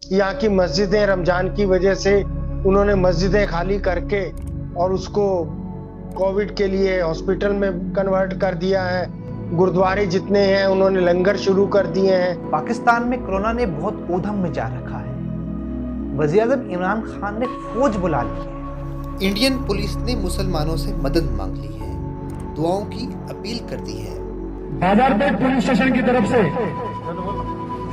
यहाँ की मस्जिदें रमजान की वजह से उन्होंने मस्जिदें खाली करके और उसको कोविड के लिए हॉस्पिटल में कन्वर्ट कर दिया है। गुरुद्वारे जितने हैं उन्होंने लंगर शुरू कर दिए हैं। पाकिस्तान में कोरोना ने बहुत ऊधम मचा रखा है। वज़ीर-ए-आज़म इमरान खान ने फौज बुला ली है। इंडियन पुलिस ने मुसलमानों से मदद मांग ली है, दुआओं की अपील कर दी है। बाजारपेट पुलिस स्टेशन की तरफ से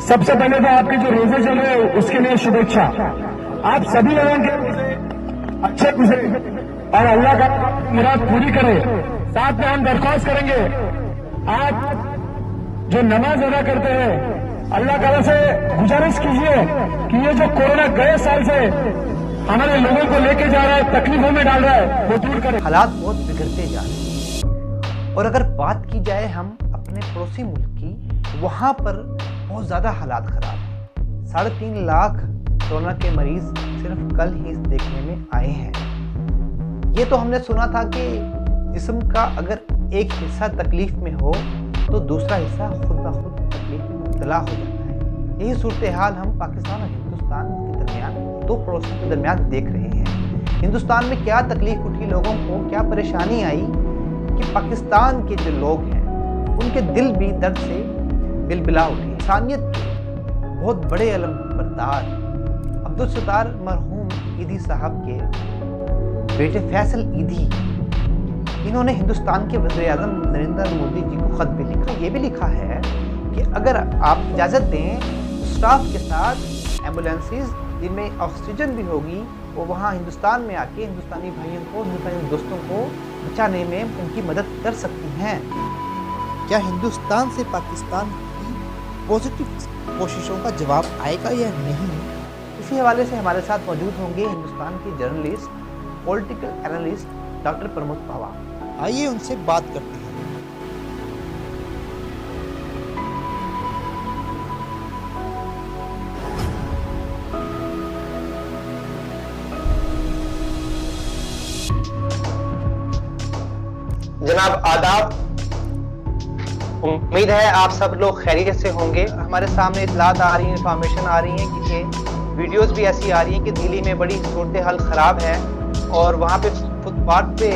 सबसे पहले तो आपके जो रोजे चल रहे हैं उसके लिए शुभेच्छा। आप सभी लोगों के अच्छे गुजरे और अल्लाह का मुराद पूरी करे। साथ में हम दरख्वास्त करेंगे, आप जो नमाज अदा करते हैं अल्लाह ताला से गुजारिश कीजिए कि ये जो कोरोना गए साल से हमारे लोगों को लेके जा रहा है, तकलीफों में डाल रहा है, वो दूर करें। हालात बहुत बिगड़ते जा रहे हैं और अगर बात की जाए हम अपने पड़ोसी मुल्क की, वहाँ पर बहुत ज़्यादा हालात ख़राब हैं। 3.5 लाख कोरोना के मरीज़ सिर्फ कल ही देखने में आए हैं। ये तो हमने सुना था कि जिस्म का अगर एक हिस्सा तकलीफ में हो तो दूसरा हिस्सा खुद ब खुद तकलीफ में मुब्तला हो जाता है। यही सूरत हाल हम पाकिस्तान और हिंदुस्तान के दरमियान, दो पड़ोसियों के दरमियान देख रहे हैं। हिंदुस्तान में क्या तकलीफ उठी लोगों को, क्या परेशानी आई कि पाकिस्तान के जो लोग हैं उनके दिल भी दर्द से बिलबिला उठे। इंसानियत के बहुत बड़े अलम बरदार अब्दुल सत्तार मरहूम ईदी साहब के बेटे फैसल ईदी, इन्होंने हिंदुस्तान के वज़ीर-ए-आज़म नरेंद्र मोदी जी को ख़त भी लिखा। ये भी लिखा है कि अगर आप इजाज़त दें तो स्टाफ के साथ एम्बुलेंसेस जिनमें ऑक्सीजन भी होगी वो वहाँ हिंदुस्तान में आके हिंदुस्तानी भाइयों को, हिंदुस्तानी दोस्तों को बचाने में उनकी मदद कर सकती हैं। क्या हिंदुस्तान से पाकिस्तान की पॉजिटिव कोशिशों का जवाब आएगा या नहीं? इसी हवाले से हमारे साथ मौजूद होंगे हिंदुस्तान के journalist, political analyst doctor Pramod Pawa. आइए उनसे बात करते हैं। जनाब आदाब, उम्मीद है आप सब लोग खैरियत से होंगे। हमारे सामने इतलात आ रही हैं, इंफॉर्मेशन आ रही है कि वीडियोस भी ऐसी आ रही हैं कि दिल्ली में बड़ी सूरत हाल ख़राब है और वहाँ पे फुटपाथ पे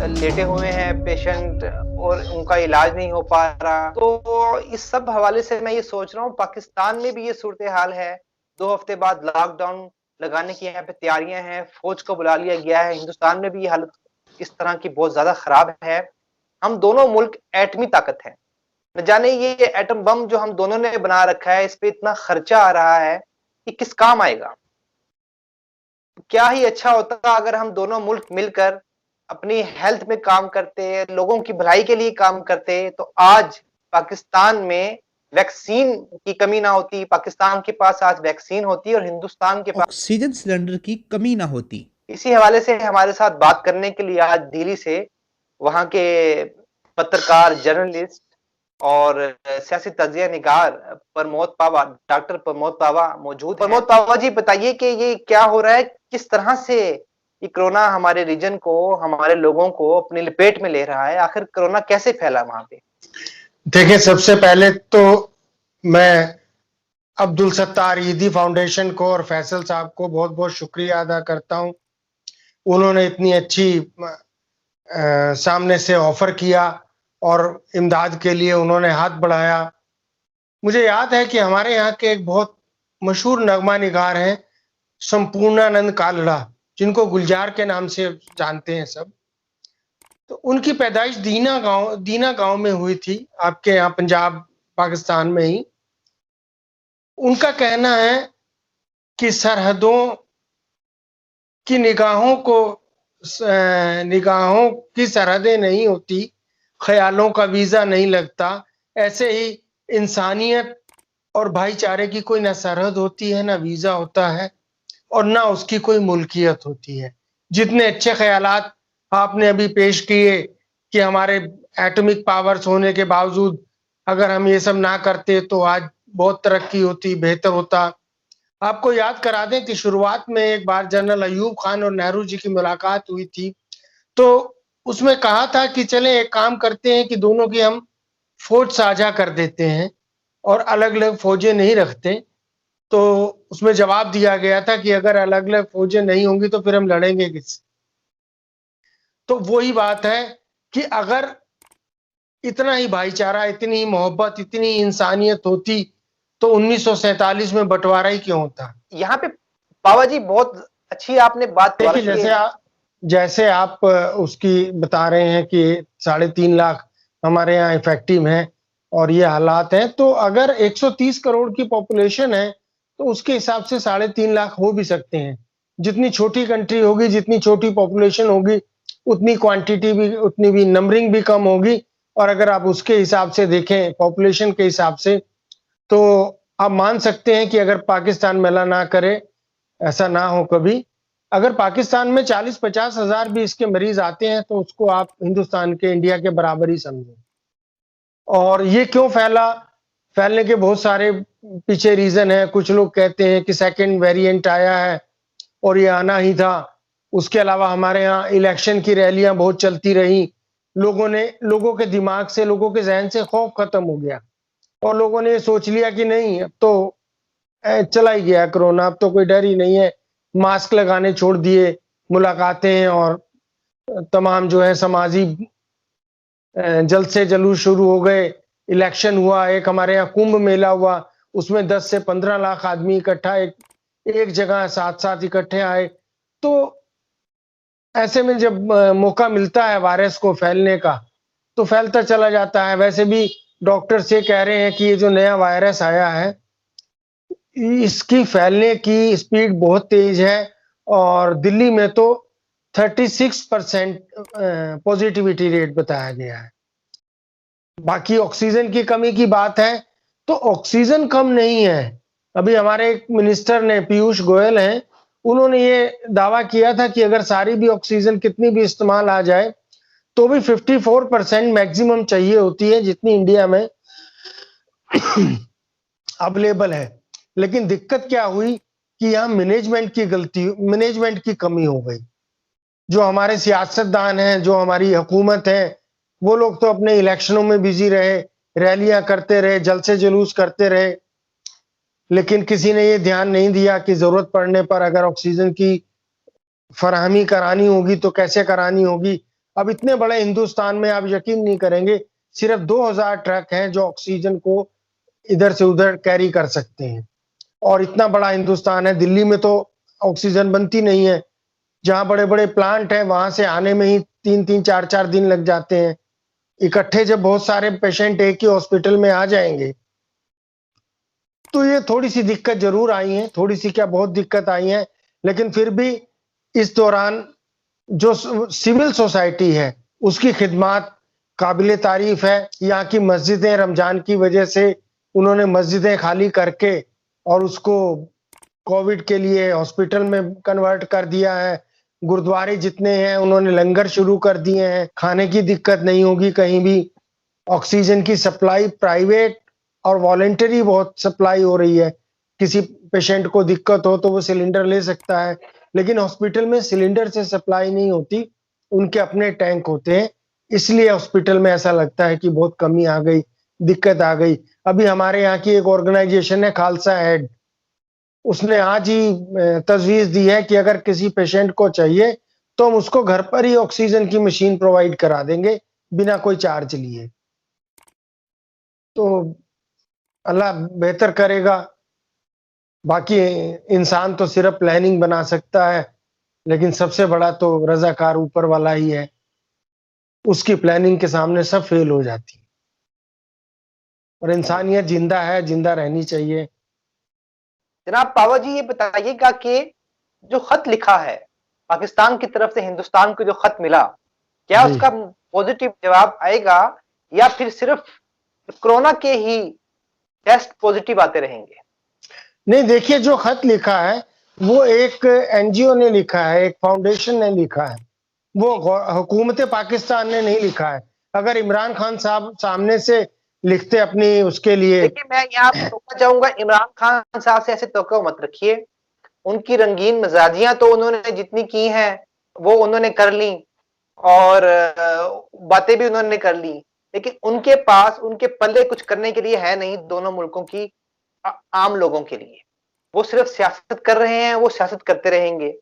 लेटे हुए हैं पेशेंट और उनका इलाज नहीं हो पा रहा। तो इस सब हवाले से मैं ये सोच रहा हूँ पाकिस्तान में भी ये सूरत हाल है। 2 हफ्ते बाद लॉकडाउन लगाने की यहाँ पे तैयारियां हैं, फौज को बुला लिया गया है। हिंदुस्तान में भी ये हालत इस तरह की बहुत ज्यादा खराब है। हम दोनों मुल्क एटमी ताकत हैं, न जाने ये एटम बम जो हम दोनों ने बना रखा है इस पे इतना खर्चा आ रहा है कि किस काम आएगा। क्या ही अच्छा होता अगर हम दोनों मुल्क मिलकर अपनी हेल्थ में काम करते, लोगों की भलाई के लिए काम करते, तो आज पाकिस्तान में वैक्सीन की कमी ना होती। पाकिस्तान के पास आज वैक्सीन होती और हिंदुस्तान के पास ऑक्सीजन सिलेंडर की कमी ना होती। इसी हवाले से हमारे साथ बात करने के लिए आज दिल्ली से वहां के पत्रकार, जर्नलिस्ट और सियासी तज्जिया निगार प्रमोद पावा, डॉक्टर प्रमोद पावा मौजूद। प्रमोद पावा जी, बताइए कि ये क्या हो रहा है, किस तरह से ये कोरोना हमारे रीजन को, हमारे लोगों को अपनी लपेट में ले रहा है। आखिर कोरोना कैसे फैला वहां पे? देखिए, सबसे पहले तो मैं अब्दुल सत्तार ईदी फाउंडेशन को और फैसल साहब को बहुत बहुत शुक्रिया अदा करता हूं। उन्होंने इतनी अच्छी सामने से ऑफर किया और इमदाद के लिए उन्होंने हाथ बढ़ाया। मुझे याद है कि हमारे यहाँ के एक बहुत मशहूर नगमा निगार हैं संपूर्णानंद कालड़ा, जिनको गुलजार के नाम से जानते हैं सब। तो उनकी पैदाइश दीना गांव में हुई थी, आपके यहाँ पंजाब पाकिस्तान में ही। उनका कहना है कि सरहदों की निगाहों की सरहदें नहीं होती, ख्यालों का वीजा नहीं लगता। ऐसे ही इंसानियत और भाईचारे की कोई ना सरहद होती है, ना वीजा होता है और ना उसकी कोई मुल्कियत होती है। जितने अच्छे ख्यालात आपने अभी पेश किए कि हमारे एटॉमिक पावर्स होने के बावजूद अगर हम ये सब ना करते तो आज बहुत तरक्की होती, बेहतर होता। आपको याद करा दें कि शुरुआत में एक बार जनरल अयूब खान और नेहरू जी की मुलाकात हुई थी, तो उसमें कहा था कि चलें एक काम करते हैं कि दोनों की हम फौज साझा कर देते हैं और अलग अलग फौजें नहीं रखते। तो उसमें जवाब दिया गया था कि अगर अलग अलग फौजें नहीं होंगी तो फिर हम लड़ेंगे किससे। तो वही बात है कि अगर इतना ही भाईचारा, इतनी ही मोहब्बत, इतनी ही इंसानियत होती तो 1947 में बंटवारा ही क्यों होता। यहाँ पे बाबा जी बहुत अच्छी आपने बात देखिए रखी है। जैसे आप उसकी बता रहे हैं कि 3.5 लाख हमारे यहाँ इफेक्टिव हैं और ये हालात हैं, तो अगर 130 करोड़ की पॉपुलेशन है तो उसके हिसाब से 3.5 लाख हो भी सकते हैं। जितनी छोटी कंट्री होगी, जितनी छोटी पॉपुलेशन होगी, उतनी क्वांटिटी भी, उतनी भी नंबरिंग भी कम होगी। और अगर आप उसके हिसाब से देखें, पॉपुलेशन के हिसाब से, तो आप मान सकते हैं कि अगर पाकिस्तान मिला ना करे, ऐसा ना हो कभी, अगर पाकिस्तान में 40-50 हजार भी इसके मरीज आते हैं तो उसको आप हिंदुस्तान के, इंडिया के बराबर ही समझें। और ये क्यों फैला, फैलने के बहुत सारे पीछे रीजन है। कुछ लोग कहते हैं कि सेकंड वेरिएंट आया है और ये आना ही था। उसके अलावा हमारे यहाँ इलेक्शन की रैलियां बहुत चलती रही, लोगों के दिमाग से, लोगों के जहन से खौफ खत्म हो गया और लोगों ने सोच लिया कि नहीं, अब तो चला ही गया कोरोना, अब तो कोई डर ही नहीं है। मास्क लगाने छोड़ दिए, मुलाकातें और तमाम जो है समाजी जल्द से जुलूस शुरू हो गए। इलेक्शन हुआ, एक हमारे यहाँ कुंभ मेला हुआ, उसमें 10 से 15 लाख आदमी इकट्ठा एक जगह साथ साथ इकट्ठे आए। तो ऐसे में जब मौका मिलता है वायरस को फैलने का तो फैलता चला जाता है। वैसे भी डॉक्टर से कह रहे हैं कि ये जो नया वायरस आया है इसकी फैलने की स्पीड बहुत तेज है और दिल्ली में तो 36% पॉजिटिविटी रेट बताया गया है। बाकी ऑक्सीजन की कमी की बात है तो ऑक्सीजन कम नहीं है। अभी हमारे एक मिनिस्टर ने, पीयूष गोयल हैं, उन्होंने ये दावा किया था कि अगर सारी भी ऑक्सीजन कितनी भी इस्तेमाल आ जाए तो भी 54% मैक्सिमम चाहिए होती है जितनी इंडिया में अवेलेबल है। लेकिन दिक्कत क्या हुई कि यहाँ मैनेजमेंट की कमी हो गई। जो हमारे सियासतदान हैं, जो हमारी हुकूमत है, वो लोग तो अपने इलेक्शनों में बिजी रहे, रैलियां करते रहे, जलसे जुलूस करते रहे, लेकिन किसी ने ये ध्यान नहीं दिया कि जरूरत पड़ने पर अगर ऑक्सीजन की फराहमी करानी होगी तो कैसे करानी होगी। अब इतने बड़े हिंदुस्तान में आप यकीन नहीं करेंगे, सिर्फ 2000 ट्रक हैं जो ऑक्सीजन को इधर से उधर कैरी कर सकते हैं। और इतना बड़ा हिंदुस्तान है, दिल्ली में तो ऑक्सीजन बनती नहीं है। जहां बड़े बड़े प्लांट हैं वहां से आने में ही 3-3, 4-4 दिन लग जाते हैं। इकट्ठे जब बहुत सारे पेशेंट एक ही हॉस्पिटल में आ जाएंगे तो ये थोड़ी सी दिक्कत जरूर आई है, थोड़ी सी क्या बहुत दिक्कत आई है। लेकिन फिर भी इस दौरान जो सिविल सोसाइटी है उसकी खिदमत काबिले तारीफ है। यहाँ की मस्जिदें रमजान की वजह से उन्होंने मस्जिदें खाली करके और उसको कोविड के लिए हॉस्पिटल में कन्वर्ट कर दिया है। गुरुद्वारे जितने हैं उन्होंने लंगर शुरू कर दिए हैं, खाने की दिक्कत नहीं होगी कहीं भी। ऑक्सीजन की सप्लाई प्राइवेट और वॉलेंटरी बहुत सप्लाई हो रही है। किसी पेशेंट को दिक्कत हो तो वो सिलेंडर ले सकता है, लेकिन हॉस्पिटल में सिलेंडर से सप्लाई नहीं होती, उनके अपने टैंक होते हैं। इसलिए हॉस्पिटल में ऐसा लगता है कि बहुत कमी आ गई, दिक्कत आ गई। अभी हमारे यहाँ की एक ऑर्गेनाइजेशन है खालसा एड, उसने आज ही तजवीज दी है कि अगर किसी पेशेंट को चाहिए तो हम उसको घर पर ही ऑक्सीजन की मशीन प्रोवाइड करा देंगे बिना कोई चार्ज लिए। तो अल्लाह बेहतर करेगा। बाकी इंसान तो सिर्फ प्लानिंग बना सकता है, लेकिन सबसे बड़ा तो रजाकार ऊपर वाला ही है। उसकी प्लानिंग के सामने सब फेल हो जाती है। और इंसानियत जिंदा है, जिंदा रहनी चाहिए। जनाब पावा जी, ये बताइएगा कि जो खत लिखा है पाकिस्तान की तरफ से हिंदुस्तान को, जो खत मिला, क्या उसका पॉजिटिव जवाब आएगा या फिर सिर्फ कोरोना के ही टेस्ट पॉजिटिव आते रहेंगे? नहीं, देखिए, जो खत लिखा है वो एक एनजीओ ने लिखा है, एक फाउंडेशन ने लिखा है, वो हुकूमत पाकिस्तान ने नहीं लिखा है। अगर इमरान खान साहब सामने से लिखते अपनी उसके लिए। देखिए, मैं यहाँ पे रोकना चाहूंगा, इमरान खान साहब से ऐसे तवक्को मत रखिए। उनकी रंगीन मिजाजियां तो उन्होंने जितनी की हैं वो उन्होंने कर ली और बातें भी उन्होंने कर ली, लेकिन उनके पास, उनके पल्ले कुछ करने के लिए है नहीं दोनों मुल्कों की आम लोगों के लिए। वो सिर्फ सियासत कर रहे हैं, वो सियासत करते रहेंगे।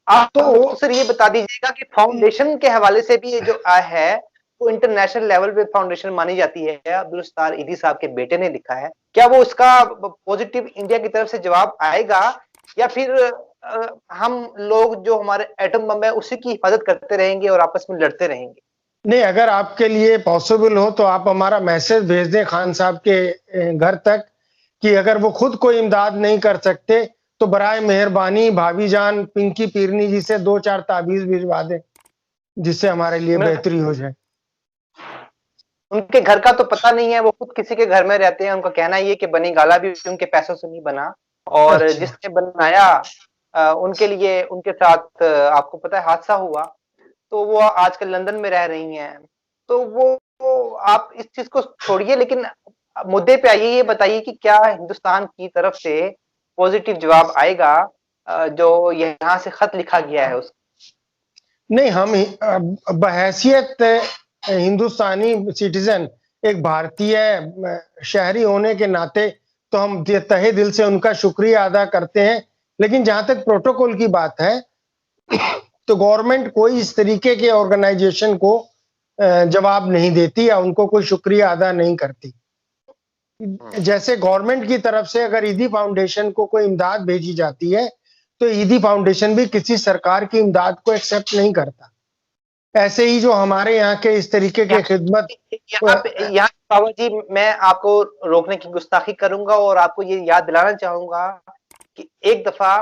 आप तो सर ये बता दीजिएगा कि फाउंडेशन के हवाले से भी ये जो है वो इंटरनेशनल लेवल पे फाउंडेशन मानी जाती है, अब्दुल सत्तार ईदी साहब के बेटे ने लिखा है, क्या वो उसका पॉजिटिव इंडिया की तरफ से जवाब आएगा, या फिर हम लोग जो हमारे एटम बम है उसी की हिफाजत करते रहेंगे और आपस में लड़ते रहेंगे? नहीं, अगर आपके लिए पॉसिबल हो तो आप हमारा मैसेज भेज दें खान साहब के घर तक कि अगर वो खुद कोई इमदाद नहीं कर सकते तो बराए मेहरबानी भाभी जान पिंकी पीरनी जी से 2-4 ताबीज भिजवा दें, जिससे हमारे लिए बेहतरी हो जाए। उनके घर का तो पता नहीं है, वो खुद किसी के घर में रहते हैं। उनका कहना ये कि बनी गाला भी उनके पैसों से नहीं बना, और अच्छा। जिसने बनाया उनके लिए उनके साथ आपको पता है हादसा हुआ, तो वो आजकल लंदन में रह रही हैं। तो वो आप इस चीज को छोड़िए, लेकिन मुद्दे पे आइए, ये बताइए कि क्या हिंदुस्तान की तरफ से पॉजिटिव जवाब आएगा जो यहाँ से खत लिखा गया है उस? नहीं, हम बहैसियत हिंदुस्तानी सिटीजन, एक भारतीय शहरी होने के नाते तो हम तहे दिल से उनका शुक्रिया अदा करते हैं, लेकिन जहां तक प्रोटोकॉल की बात है तो गवर्नमेंट कोई इस तरीके के ऑर्गेनाइजेशन को जवाब नहीं देती या उनको कोई शुक्रिया अदा नहीं करती। जैसे गवर्नमेंट की तरफ से अगर ईदी फाउंडेशन को कोई इमदाद भेजी जाती है तो ईदी फाउंडेशन भी किसी सरकार की इमदाद को एक्सेप्ट नहीं करता। ऐसे ही जो हमारे यहाँ के इस तरीके के खिदमत यहाँ बाबा जी, मैं आपको रोकने की गुस्ताखी करूंगा और आपको ये याद दिलाना चाहूंगा कि एक दफा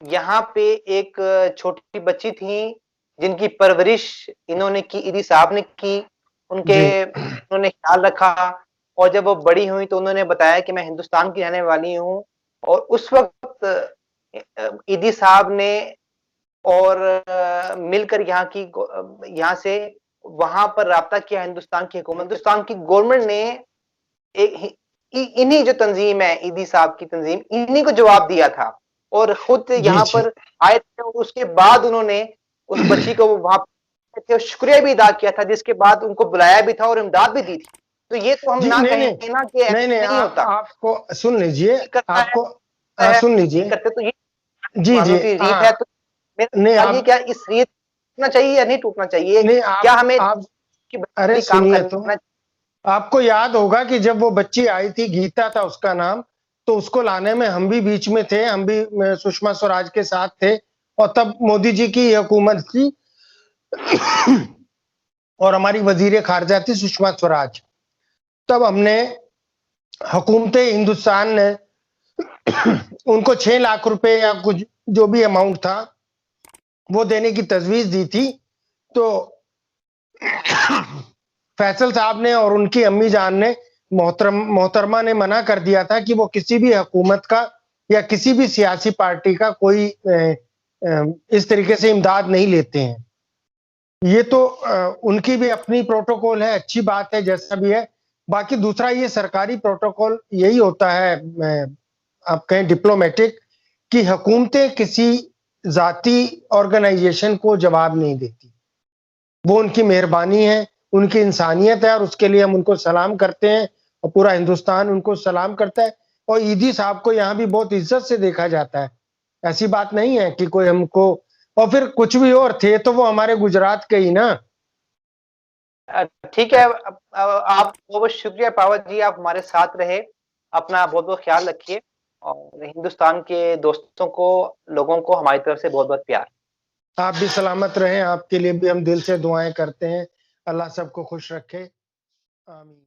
यहाँ पे एक छोटी बच्ची थी जिनकी परवरिश इन्होंने की, ईदी साहब ने की, उन्होंने ख्याल रखा, और जब वो बड़ी हुई तो उन्होंने बताया कि मैं हिंदुस्तान की रहने वाली हूँ। और उस वक्त ईदी साहब ने और मिलकर यहाँ से वहां पर राब्ता किया हिंदुस्तान की हुकूमत, हिंदुस्तान की गवर्नमेंट ने एक इन्हीं जो तंजीम है ईदी साहब की तंजीम, इन्हीं को जवाब दिया था और खुद यहाँ पर आए थे। उसके बाद उन्होंने उस बच्ची को वहां शुक्रिया भी अदा किया था, जिसके बाद उनको बुलाया भी था और इमदाद भी दी थी। तो ये तो हम ना कहें ना कि नहीं होता। आपको सुन लीजिए, आपको सुन लीजिए करते तो ये जी रीत है, तो नहीं क्या इस रीत टूटना चाहिए या नहीं टूटना चाहिए? नहीं, क्या हमें अरे सुनिए, तो आपको याद होगा कि जब वो बच्ची आई थी, गीता था उसका नाम, तो उसको लाने में हम भी बीच में थे, हम भी सुषमा स्वराज के साथ थे, और तब मोदी जी की हुकूमत थी और हमारी वजीर खारजा थी सुषमा स्वराज। तब हमने हुकूमत हिंदुस्तान ने उनको 6 लाख रुपए या कुछ जो भी अमाउंट था वो देने की तजवीज दी थी। तो फैसल साहब ने और उनकी अम्मी जान ने, मोहतरमा ने मना कर दिया था कि वो किसी भी हुकूमत का या किसी भी सियासी पार्टी का कोई इस तरीके से इमदाद नहीं लेते हैं। ये तो उनकी भी अपनी प्रोटोकॉल है, अच्छी बात है, जैसा भी है। बाकी दूसरा, ये सरकारी प्रोटोकॉल यही होता है, आप कहें डिप्लोमेटिक, कि हुकूमतें किसी जाती ऑर्गेनाइजेशन को जवाब नहीं देती। वो उनकी मेहरबानी है, उनकी इंसानियत है, और उसके लिए हम उनको सलाम करते हैं और पूरा हिंदुस्तान उनको सलाम करता है। और ईदी साहब को यहाँ भी बहुत इज्जत से देखा जाता है, ऐसी बात नहीं है कि कोई हमको, और फिर कुछ भी और थे तो वो हमारे गुजरात के ही ना। ठीक है, आप बहुत शुक्रिया पावत जी, आप हमारे साथ रहे। अपना बहुत बहुत ख्याल रखिए, और हिंदुस्तान के दोस्तों को, लोगों को हमारी तरफ से बहुत बहुत प्यार। आप भी सलामत रहें, आपके लिए भी हम दिल से दुआएं करते हैं। अल्लाह सबको खुश रखे, आमीन।